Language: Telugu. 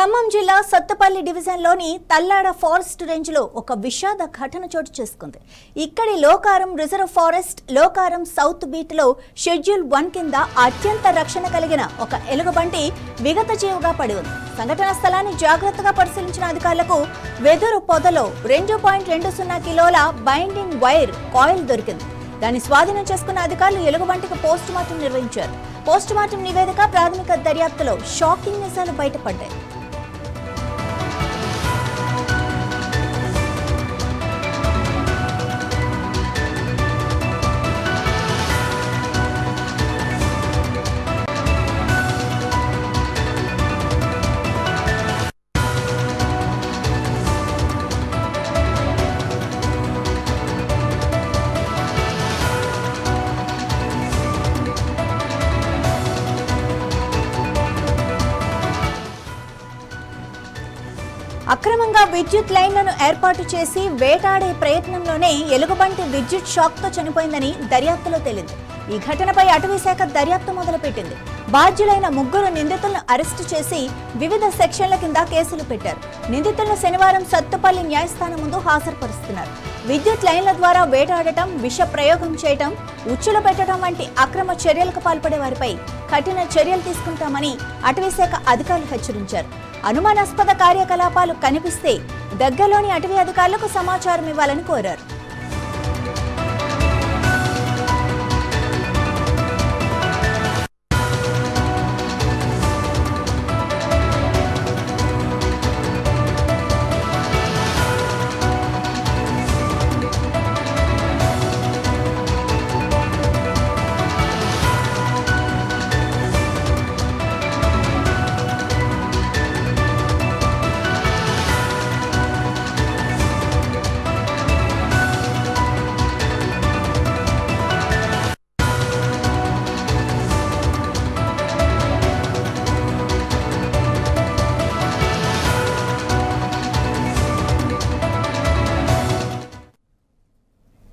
ఖమ్మం జిల్లా సత్తపల్లి డివిజన్లోని తల్లాడ ఫారెస్ట్ రేంజ్లో ఒక విషాద ఘటన చోటు చేసుకుంది. ఇక్కడి లోకారం రిజర్వ్ ఫారెస్ట్ లోకారం సౌత్ బీట్లో షెడ్యూల్ 1 కింద అత్యంత రక్షణ కలిగిన ఒక ఎలుగుబంటి విగత జీవుగా పడి ఉంది. సంఘటనా స్థలాన్ని జాగ్రత్తగా పరిశీలించిన అధికారులకు వెదురు పొదలో 2.20 కిలోల బైండింగ్ వైర్ కాయిల్ దొరికింది. దాన్ని స్వాధీనం చేసుకున్న అధికారులు ఎలుగుబంటికి పోస్టుమార్టం నిర్వహించారు. పోస్టుమార్టం నివేదిక ప్రాథమిక దర్యాప్తులో షాకింగ్ నిజాలు బయటపడ్డాయి. అక్రమంగా విద్యుత్ లైన్లను ఏర్పాటు చేసి వేటాడే ప్రయత్నంలోనే ఎలుగుబంటి విద్యుత్ షాక్తో చనిపోయిందని దర్యాప్తులో తేలింది. ఈ ఘటనపై అటవీ శాఖ దర్యాప్తు మొదలుపెట్టింది. బాధ్యులైన 3 నిందితులను అరెస్టు చేసి వివిధ సెక్షన్ల కింద కేసులు పెట్టారు. నిందితులను శనివారం సత్తుపల్లి న్యాయస్థానం ముందు హాజరుపరుస్తున్నారు. విద్యుత్ లైన్ల ద్వారా వేటాడటం, విష ప్రయోగం చేయటం, ఉచ్చులు పెట్టడం వంటి అక్రమ చర్యలకు పాల్పడే వారిపై కఠిన చర్యలు తీసుకుంటామని అటవీ శాఖ అధికారులు హెచ్చరించారు. అనుమానాస్పద కార్యకలాపాలు కనిపిస్తే దగ్గరలోని అటవీ అధికారులకు సమాచారం ఇవ్వాలని కోరారు.